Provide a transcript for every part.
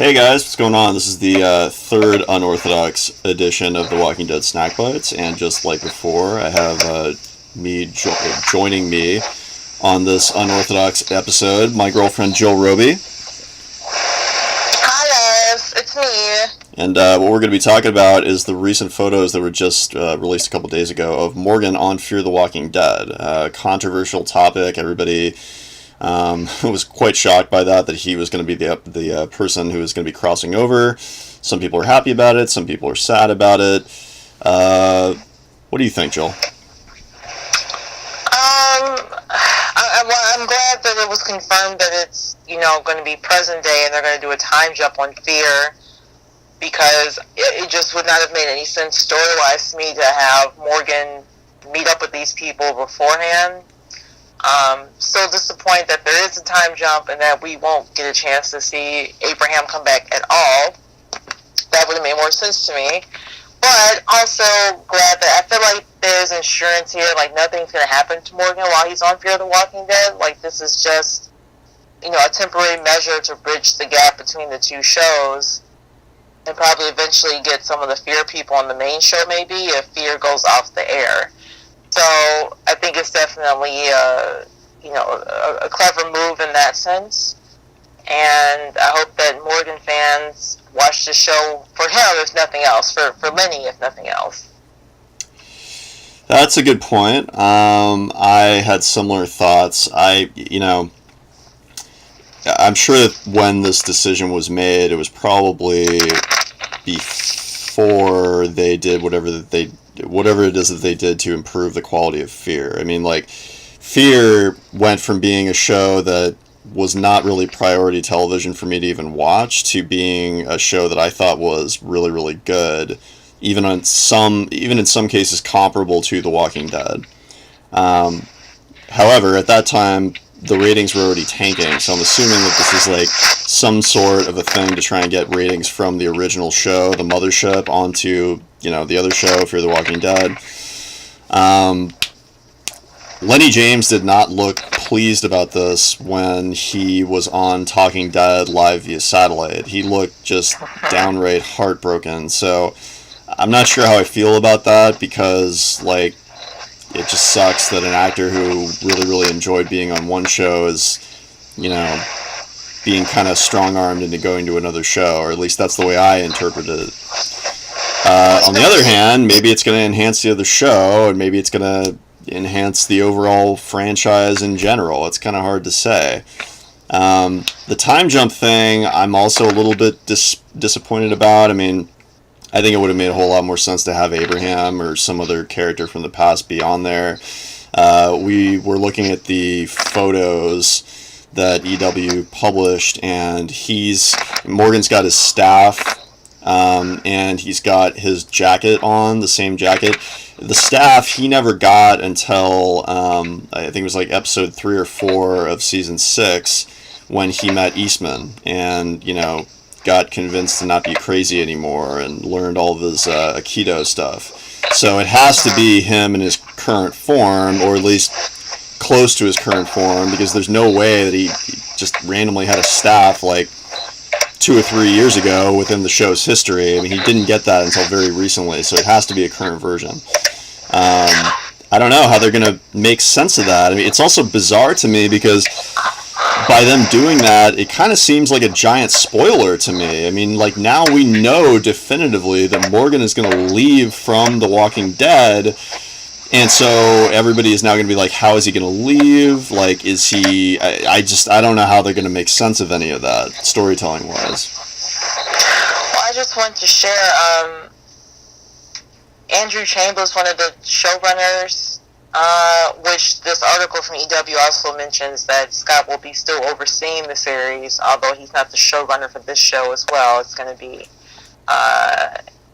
Hey guys, what's going on? This is the third unorthodox edition of the Walking Dead Snack Bites, and just like before, I have joining me on this unorthodox episode, my girlfriend Jill Roby. Hi guys, it's me. And what we're going to be talking about is the recent photos that were just released a couple days ago of Morgan on Fear the Walking Dead. Controversial topic. Everybody was quite shocked by that he was going to be the person who was going to be crossing over. Some people are happy about it. Some people are sad about it. What do you think, Jill? I'm glad that it was confirmed that it's, going to be present day and they're going to do a time jump on Fear, because it just would not have made any sense story-wise to me to have Morgan meet up with these people beforehand. Still disappointed that there is a time jump and that we won't get a chance to see Abraham come back at all. That would have made more sense to me. But also glad that I feel like there's insurance here, like nothing's going to happen to Morgan while he's on Fear the Walking Dead. Like this is just, a temporary measure to bridge the gap between the two shows and probably eventually get some of the Fear people on the main show maybe if Fear goes off the air. So I think it's definitely a clever move in that sense, and I hope that Morgan fans watch the show for him, if nothing else, for Lennie, if nothing else. That's a good point. I had similar thoughts. I'm sure that when this decision was made, it was probably before they did whatever it is that they did to improve the quality of Fear. I mean, Fear went from being a show that was not really priority television for me to even watch to being a show that I thought was really, really good, even in some cases comparable to The Walking Dead. However, at that time, the ratings were already tanking, so I'm assuming that this is some sort of a thing to try and get ratings from the original show, the mothership, onto the other show, Fear the Walking Dead. Lennie James did not look pleased about this when he was on Talking Dead live via satellite. He looked just downright heartbroken. So I'm not sure how I feel about that, because it just sucks that an actor who really, really enjoyed being on one show is, being kind of strong-armed into going to another show, or at least that's the way I interpreted it. On the other hand, maybe it's going to enhance the other show, and maybe it's going to enhance the overall franchise in general. It's kind of hard to say. The time jump thing, I'm also a little bit disappointed about. I mean, I think it would have made a whole lot more sense to have Abraham or some other character from the past be on there. We were looking at the photos that EW published, and Morgan's got his staff, and he's got his jacket on, the same jacket. The staff he never got until I think it was episode 3 or 4 of season 6 when he met Eastman and got convinced to not be crazy anymore and learned all of his Aikido stuff. So it has to be him in his current form, or at least close to his current form, because there's no way that he just randomly had a staff 2 or 3 years ago within the show's history. I mean, he didn't get that until very recently, so it has to be a current version. I don't know how they're going to make sense of that. I mean, it's also bizarre to me because by them doing that, it kind of seems like a giant spoiler to me. I mean, now we know definitively that Morgan is going to leave from The Walking Dead, and so everybody is now going to be how is he going to leave? Is he... I don't know how they're going to make sense of any of that, storytelling-wise. Well, I just want to share, Andrew Chambers, one of the showrunners, which this article from EW also mentions that Scott will be still overseeing the series, although he's not the showrunner for this show as well. It's going to be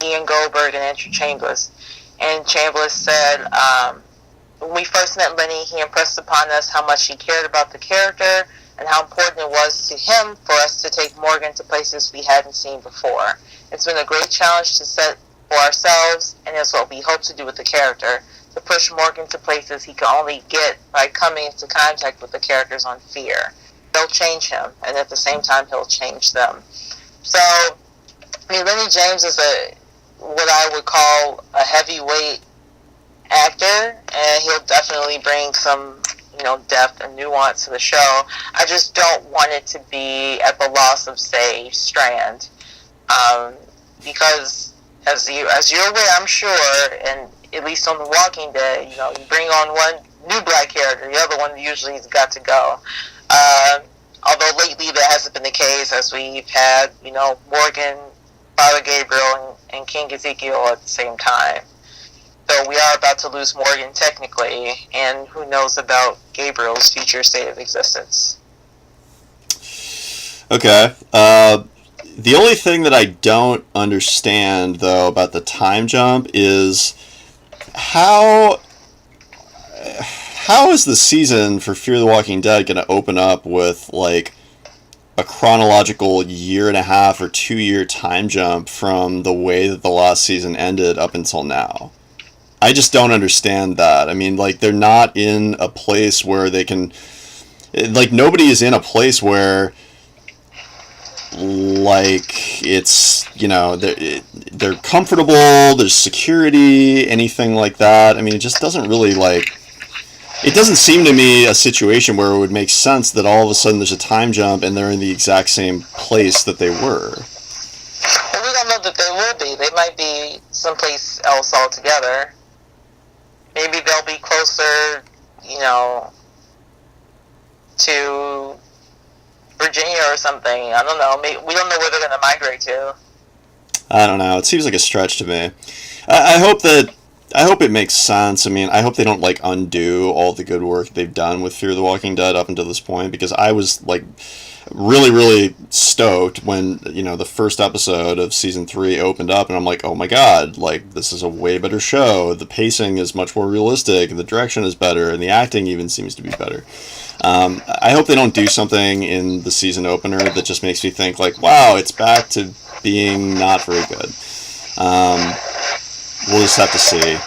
Ian Goldberg and Andrew Chambers. And Chambers said, when we first met Lennie, he impressed upon us how much he cared about the character and how important it was to him for us to take Morgan to places we hadn't seen before. It's been a great challenge to set for ourselves, and it's what we hope to do with the character, to push Morgan to places he can only get by coming into contact with the characters on Fear. They'll change him, and at the same time, he'll change them. So, I mean, Lennie James is what I would call a heavyweight actor, and he'll definitely bring some, depth and nuance to the show. I just don't want it to be at the loss of, say, Strand, because as you're aware, I'm sure, and at least on The Walking Dead, you bring on one new black character, the other one usually has got to go. Although lately that hasn't been the case, as we've had, Morgan, Father Gabriel, and King Ezekiel at the same time. So we are about to lose Morgan technically, and who knows about Gabriel's future state of existence. Okay. The only thing that I don't understand, though, about the time jump is how is the season for Fear the Walking Dead going to open up with, like, a chronological 1.5 or 2 year time jump from the way that the last season ended up until now? I just don't understand that. I mean, like, they're not in a place where they can... Like, nobody is in a place where, like, it's, they're comfortable, there's security, anything like that. I mean, it just doesn't really, like... It doesn't seem to me a situation where it would make sense that all of a sudden there's a time jump and they're in the exact same place that they were. Well, we don't know that they will be. They might be someplace else altogether. Maybe they'll be closer, to Virginia or something. I don't know. Maybe, we don't know where they're going to migrate to. I don't know. It seems like a stretch to me. I hope it makes sense. I mean, I hope they don't, like, undo all the good work they've done with Fear the Walking Dead up until this point, because I was, like, really, really stoked when, the first episode of season 3 opened up, and I'm like, oh my god, like, this is a way better show. The pacing is much more realistic, the direction is better, and the acting even seems to be better. I hope they don't do something in the season opener that just makes me think, like, wow, it's back to being not very good. We'll just have to see.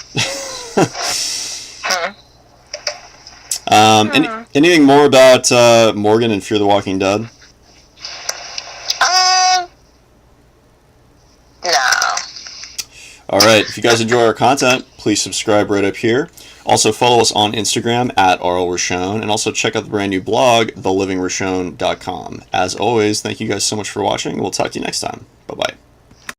Anything more about Morgan and Fear the Walking Dead? No. Alright, if you guys enjoy our content, please subscribe right up here. Also follow us on Instagram at @RLRichonne, and also check out the brand new blog, TheLivingRichonne.blog. As always, thank you guys so much for watching. We'll talk to you next time. Bye-bye.